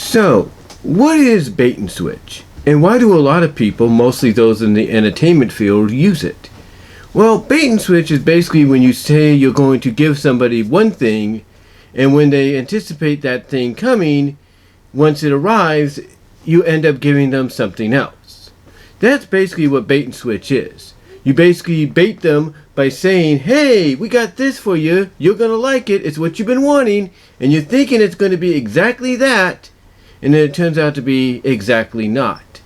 So, what is bait and switch? And why do a lot of people, mostly those in the entertainment field, use it? Well, bait and switch is basically when you say you're going to give somebody one thing, and when they anticipate that thing coming, once it arrives, you end up giving them something else. That's basically what bait and switch is. You basically bait them by saying, hey, we got this for you, you're going to like it, it's what you've been wanting, and you're thinking it's going to be exactly that, and then it turns out to be exactly not.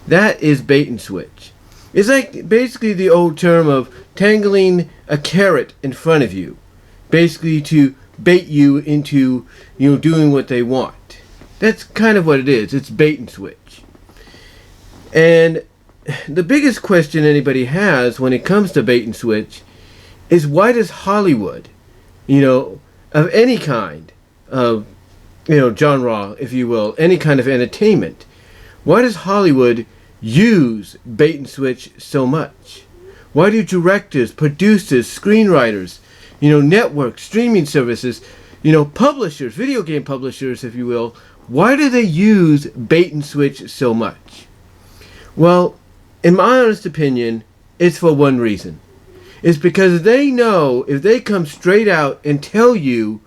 That is bait and switch. It's like basically the old term of tangling a carrot in front of you, basically to bait you into, doing what they want. That's kind of what it is. It's bait and switch. And the biggest question anybody has when it comes to bait and switch is, why does Hollywood, of any kind of, genre, if you will, any kind of entertainment, why does Hollywood use bait and switch so much? Why do directors, producers, screenwriters, networks, streaming services, publishers, video game publishers, if you will, why do they use bait and switch so much? Well, in my honest opinion, it's for one reason. It's because they know if they come straight out and tell you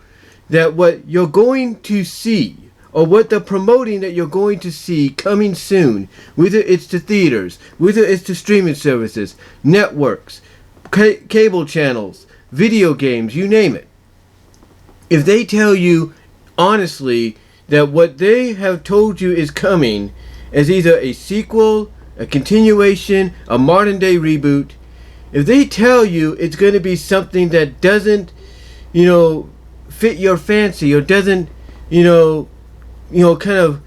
that what you're going to see, or what they're promoting that you're going to see coming soon, whether it's to theaters, whether it's to streaming services, networks, cable channels, video games, you name it. If they tell you honestly that what they have told you is coming as either a sequel, a continuation, a modern day reboot, if they tell you it's going to be something that doesn't, fit your fancy, or doesn't, kind of,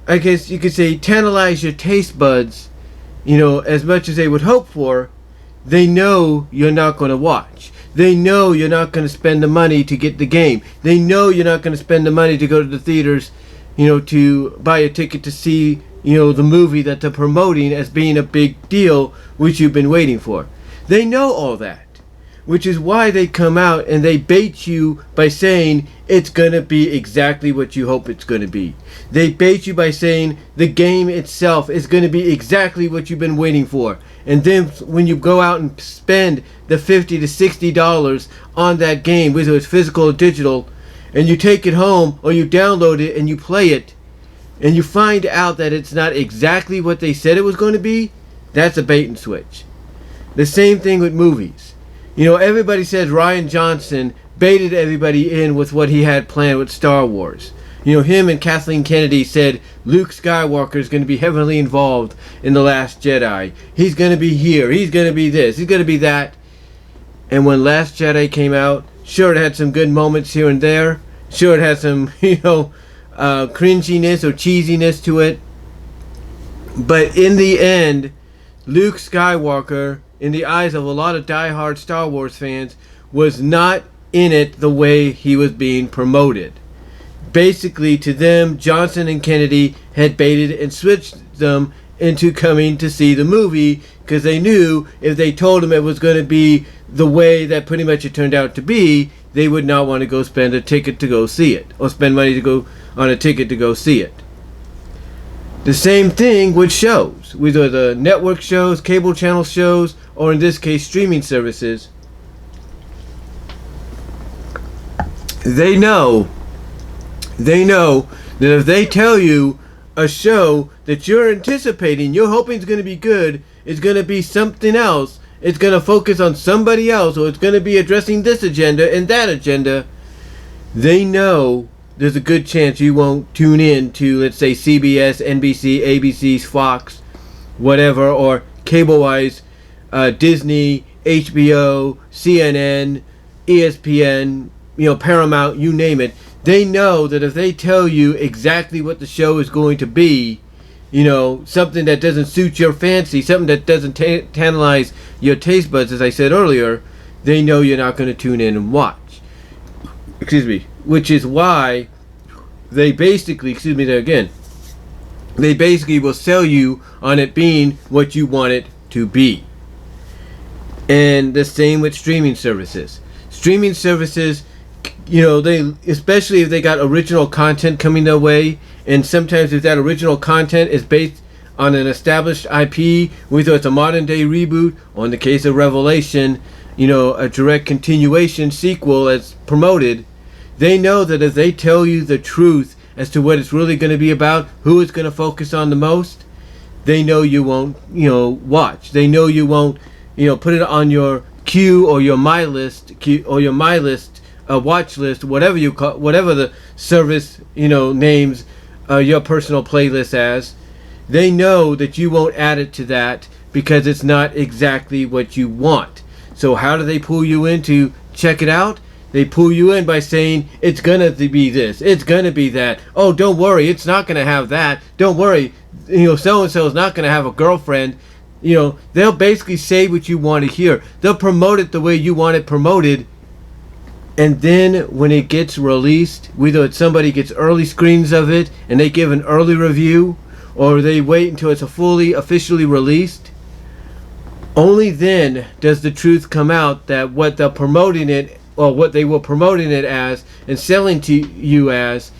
I guess you could say, tantalize your taste buds, as much as they would hope for, they know you're not going to watch. They know you're not going to spend the money to get the game. They know you're not going to spend the money to go to the theaters, to buy a ticket to see, the movie that they're promoting as being a big deal, which you've been waiting for. They know all that. Which is why they come out and they bait you by saying it's going to be exactly what you hope it's going to be. They bait you by saying the game itself is going to be exactly what you've been waiting for. And then when you go out and spend the $50 to $60 on that game, whether it's physical or digital, and you take it home or you download it and you play it, and you find out that it's not exactly what they said it was going to be, that's a bait and switch. The same thing with movies. Everybody says Rian Johnson baited everybody in with what he had planned with Star Wars. Him and Kathleen Kennedy said Luke Skywalker is going to be heavily involved in The Last Jedi. He's going to be here. He's going to be this. He's going to be that. And when Last Jedi came out, sure, it had some good moments here and there. Sure, it had some, cringiness or cheesiness to it. But in the end, Luke Skywalker, in the eyes of a lot of diehard Star Wars fans, was not in it the way he was being promoted. Basically, to them, Johnson and Kennedy had baited and switched them into coming to see the movie, because they knew if they told them it was going to be the way that pretty much it turned out to be, they would not want to go spend a ticket to go see it, or spend money to go on a ticket to go see it. The same thing with shows, whether the network shows, cable channel shows, or in this case streaming services. They know that if they tell you a show that you're anticipating, you're hoping is going to be good, is going to be something else, it's going to focus on somebody else, or it's going to be addressing this agenda and that agenda, they know there's a good chance you won't tune in to, let's say, CBS, NBC, ABC, Fox, whatever, or cable-wise, Disney, HBO, CNN, ESPN, Paramount, you name it. They know that if they tell you exactly what the show is going to be, something that doesn't suit your fancy, something that doesn't tantalize your taste buds, as I said earlier, they know you're not going to tune in and watch. Which is why they basically, they basically will sell you on it being what you want it to be. And the same with streaming services. Streaming services they, especially if they got original content coming their way, and sometimes if that original content is based on an established IP, whether it's a modern day reboot, or in the case of Revelation, a direct continuation sequel as promoted, they know that if they tell you the truth as to what it's really going to be about, who it's going to focus on the most, they know you won't, watch. They know you won't, put it on your queue or your my list, watch list, whatever you call, whatever the service, names your personal playlist as. They know that you won't add it to that because it's not exactly what you want. So how do they pull you in to check it out? They pull you in by saying, it's gonna be this, it's gonna be that. Oh, don't worry, it's not gonna have that. Don't worry, so-and-so is not gonna have a girlfriend. They'll basically say what you want to hear. They'll promote it the way you want it promoted. And then when it gets released, whether it's somebody gets early screens of it and they give an early review, or they wait until it's officially released, only then does the truth come out that what they're promoting it, or what they were promoting it as and selling to you as,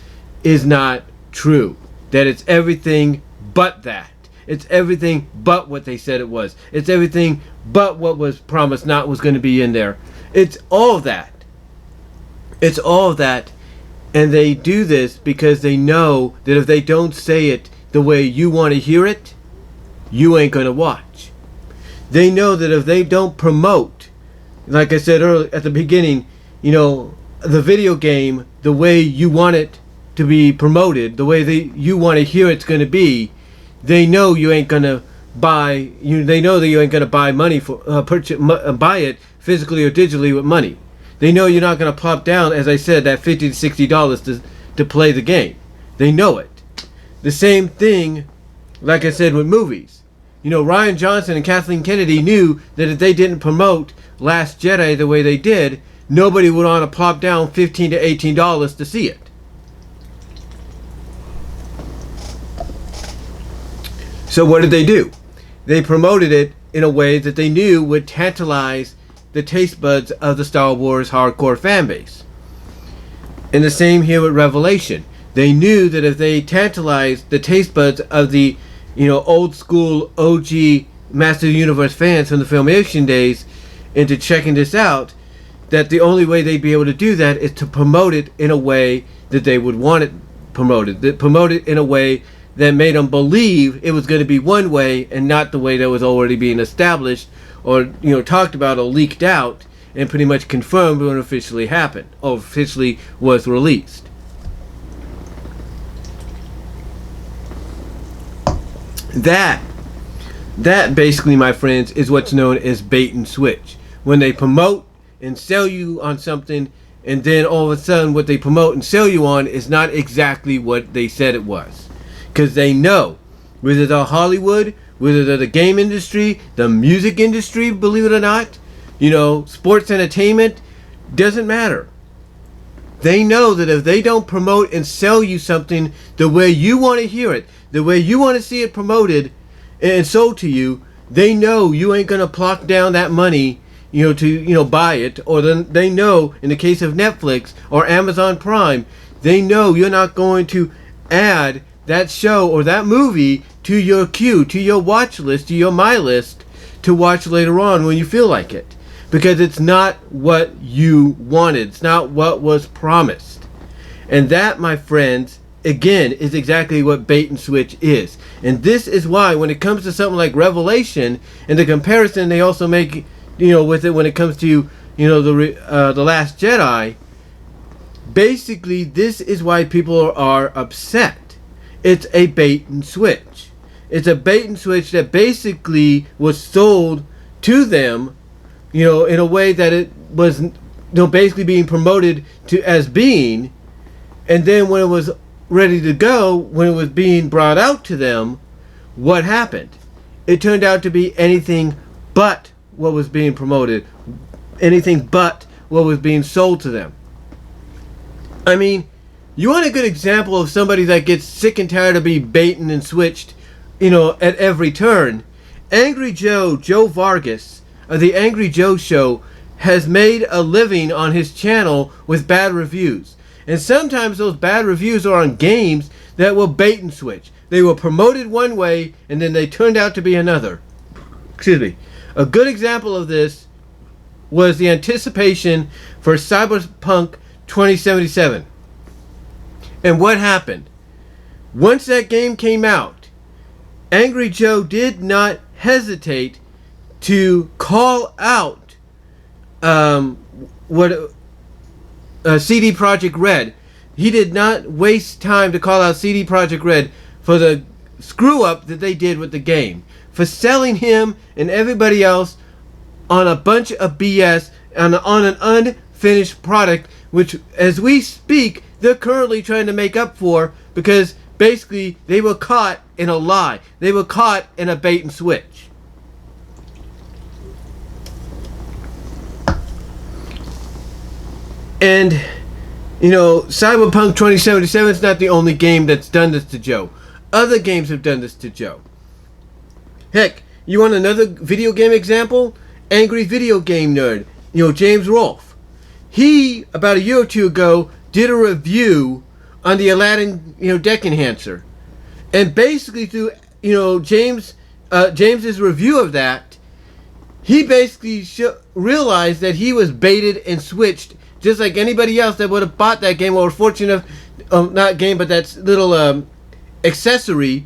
is not true. That it's everything but that. It's everything but what they said it was. It's everything but what was promised not was going to be in there. It's all that. It's all that. And they do this because they know that if they don't say it the way you want to hear it, you ain't going to watch. They know that if they don't promote, like I said earlier at the beginning, the video game the way you want it to be promoted, the way you want to hear it's going to be, they know you ain't going to buy. They know that you ain't going to buy money for buy it physically or digitally with money. They know you're not going to plop down, as I said, that $50 to $60 to play the game. They know it. The same thing, like I said, with movies. Rian Johnson and Kathleen Kennedy knew that if they didn't promote Last Jedi the way they did, nobody would want to plop down $15 to $18 to see it. So what did they do? They promoted it in a way that they knew would tantalize the taste buds of the Star Wars hardcore fan base. And the same here with Revelation. They knew that if they tantalized the taste buds of the old school OG Master of the Universe fans from the Filmation days into checking this out, that the only way they'd be able to do that is to promote it in a way that they would want it promoted. That promote it in a way that made them believe it was going to be one way and not the way that was already being established or talked about or leaked out and pretty much confirmed when it officially happened or officially was released. That basically, my friends, is what's known as bait and switch. When they promote and sell you on something, and then all of a sudden what they promote and sell you on is not exactly what they said it was. Because they know, whether they're Hollywood, whether they're the game industry, the music industry, believe it or not, sports entertainment, doesn't matter. They know that if they don't promote and sell you something the way you want to hear it, the way you want to see it promoted and sold to you, they know you ain't going to plop down that money, to, buy it. Or then they know, in the case of Netflix or Amazon Prime, they know you're not going to add that show or that movie to your queue, to your watch list, to your my list to watch later on when you feel like it. Because it's not what you wanted. It's not what was promised. And that, my friends, again, is exactly what bait and switch is. And this is why when it comes to something like Revelation, and the comparison they also make, with it when it comes to, the Last Jedi, basically this is why people are upset. It's a bait and switch. It's a bait and switch that basically was sold to them, in a way that it was, basically being promoted to as being, and then when it was ready to go, when it was being brought out to them, what happened? It turned out to be anything but what was being promoted, anything but what was being sold to them. I mean, you want a good example of somebody that gets sick and tired of being baited and switched, at every turn? Angry Joe Vargas of the Angry Joe Show has made a living on his channel with bad reviews. And sometimes those bad reviews are on games that will bait and switch. They were promoted one way and then they turned out to be another. Excuse me. A good example of this was the anticipation for Cyberpunk 2077. And what happened? Once that game came out, Angry Joe did not hesitate to call out CD Projekt Red. He did not waste time to call out CD Projekt Red for the screw up that they did with the game, for selling him and everybody else on a bunch of BS on an unfinished product, which as we speak they're currently trying to make up for, because basically they were caught in a lie. They were caught in a bait and switch. And, you know, Cyberpunk 2077 is not the only game that's done this to Joe. Other games have done this to Joe. Heck, you want another video game example? Angry Video Game Nerd, James Rolfe. He, about a year or two ago, did a review on the Aladdin, deck enhancer. And basically through, James's review of that, he basically realized that he was baited and switched just like anybody else that would have bought that game or was fortunate enough, not game, but that little accessory.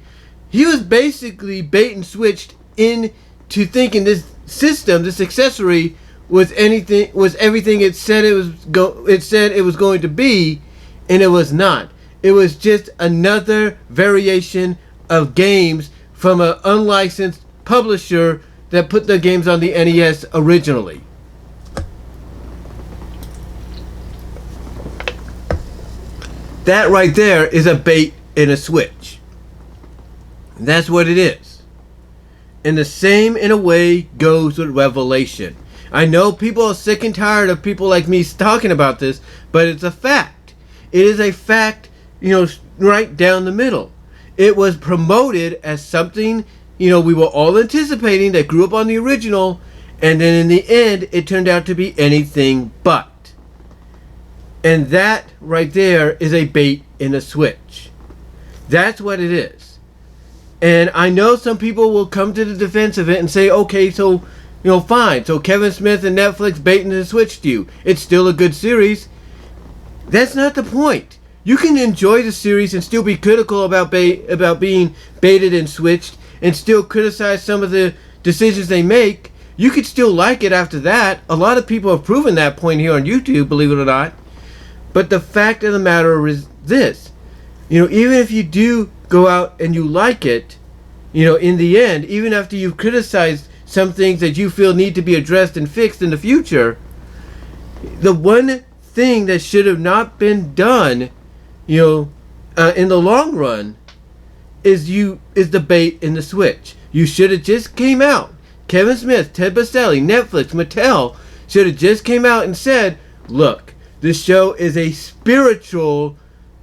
He was basically bait and switched into thinking this system, this accessory, was everything it said it was going to be, and it was not. It was just another variation of games from an unlicensed publisher that put the games on the NES originally. That right there is a bait and a switch. That's what it is. And the same, in a way, goes with Revelation. I know people are sick and tired of people like me talking about this, but it's a fact. It is a fact, right down the middle. It was promoted as something, we were all anticipating, that grew up on the original, and then in the end, it turned out to be anything but. And that right there is a bait and a switch. That's what it is. And I know some people will come to the defense of it and say, okay, so, fine. So Kevin Smith and Netflix baited and switched you. It's still a good series. That's not the point. You can enjoy the series and still be critical about being baited and switched and still criticize some of the decisions they make. You could still like it after that. A lot of people have proven that point here on YouTube, believe it or not. But the fact of the matter is this. Even if you do go out and you like it, in the end, even after you've criticized some things that you feel need to be addressed and fixed in the future, the one thing that should have not been done, in the long run, is the bait and the switch. You should have just came out. Kevin Smith, Ted Biaselli, Netflix, Mattel should have just came out and said, look, this show is a spiritual,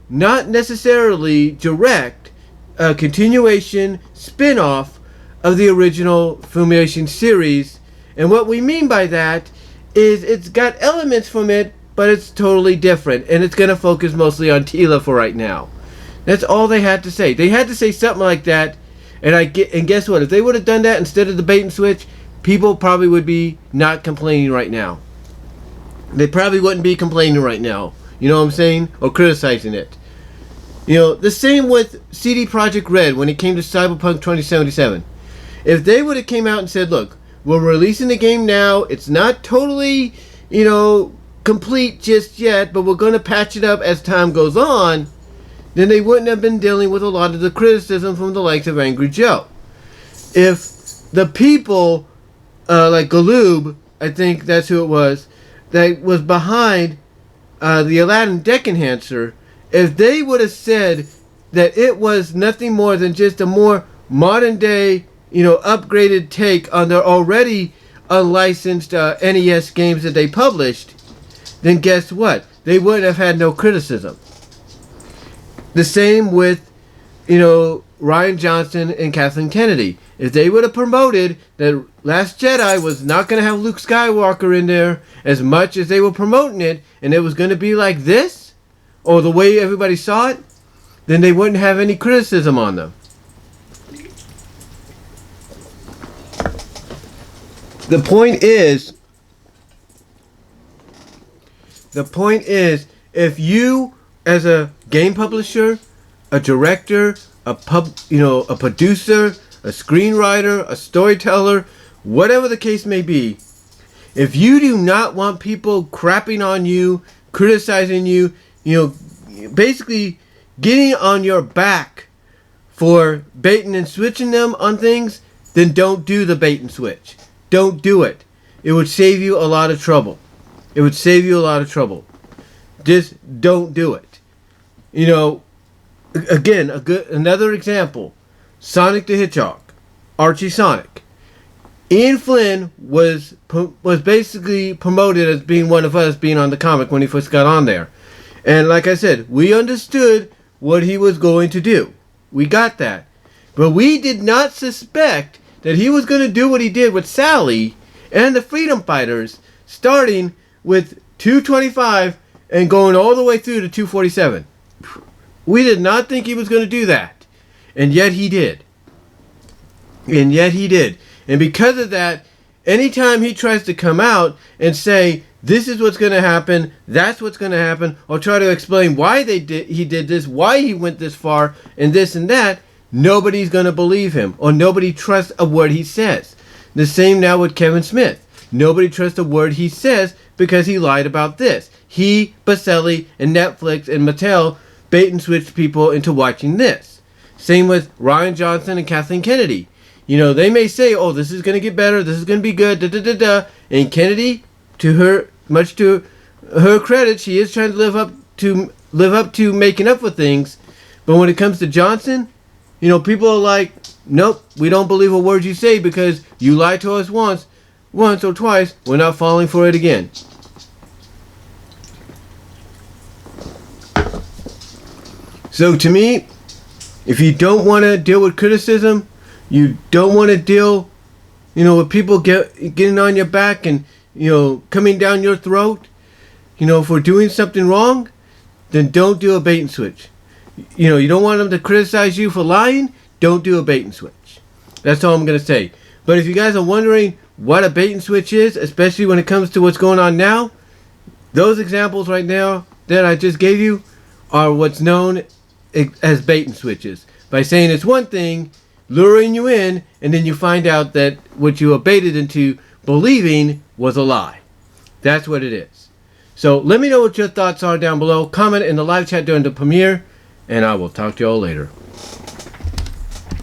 not necessarily direct, continuation, spin-off of the original Filmation series. And what we mean by that is it's got elements from it, but it's totally different. And it's going to focus mostly on Teela for right now. That's all they had to say. They had to say something like that. And guess what? If they would have done that instead of the bait and switch, people probably would be not complaining right now. They probably wouldn't be complaining right now. You know what I'm saying? Or criticizing it. The same with CD Projekt Red when it came to Cyberpunk 2077. If they would have came out and said, look, we're releasing the game now. It's not totally, complete just yet, but we're going to patch it up as time goes on, then they wouldn't have been dealing with a lot of the criticism from the likes of Angry Joe. If the people, like Galoob, I think that's who it was, that was behind the Aladdin deck enhancer, if they would have said that it was nothing more than just a more modern day, upgraded take on their already unlicensed NES games that they published, then guess what? They wouldn't have had no criticism. The same with, Rian Johnson and Kathleen Kennedy. If they would have promoted that Last Jedi was not going to have Luke Skywalker in there as much as they were promoting it, and it was going to be like this, or the way everybody saw it, then they wouldn't have any criticism on them. The point is, if you, as a game publisher, a director, a producer, a screenwriter, a storyteller, whatever the case may be, if you do not want people crapping on you, criticizing you, basically getting on your back for baiting and switching them on things, then don't do the bait and switch. Don't do it. It would save you a lot of trouble. Just don't do it. Again, another example. Sonic the Hedgehog. Archie Sonic. Ian Flynn was basically promoted as being one of us, being on the comic when he first got on there. And like I said, we understood what he was going to do. We got that. But we did not suspect that he was going to do what he did with Sally and the Freedom Fighters, starting with 225 and going all the way through to 247. We did not think he was going to do that. And yet he did. And because of that, anytime he tries to come out and say, this is what's going to happen, that's what's going to happen, or try to explain why he did this, why he went this far, and this and that, nobody's going to believe him, or nobody trusts a word he says. The same now with Kevin Smith. Nobody trusts a word he says because he lied about this. He, Biaselli, and Netflix and Mattel bait and switched people into watching this. Same with Rian Johnson and Kathleen Kennedy. They may say, oh, this is going to get better, this is going to be good, And Kennedy, much to her credit, she is trying to live up to making up for things. But when it comes to Johnson, people are like, nope, we don't believe a word you say because you lied to us once or twice, we're not falling for it again. So to me, if you don't want to deal with criticism, you don't want to deal, with people getting on your back and, coming down your throat, for doing something wrong, then don't do a bait and switch. You don't want them to criticize you for lying, don't do a bait and switch. That's all I'm going to say. But if you guys are wondering what a bait and switch is, especially when it comes to what's going on now, those examples right now that I just gave you are what's known as bait and switches. By saying it's one thing, luring you in, and then you find out that what you were baited into believing was a lie. That's what it is. So let me know what your thoughts are down below. Comment in the live chat during the premiere, and I will talk to y'all later.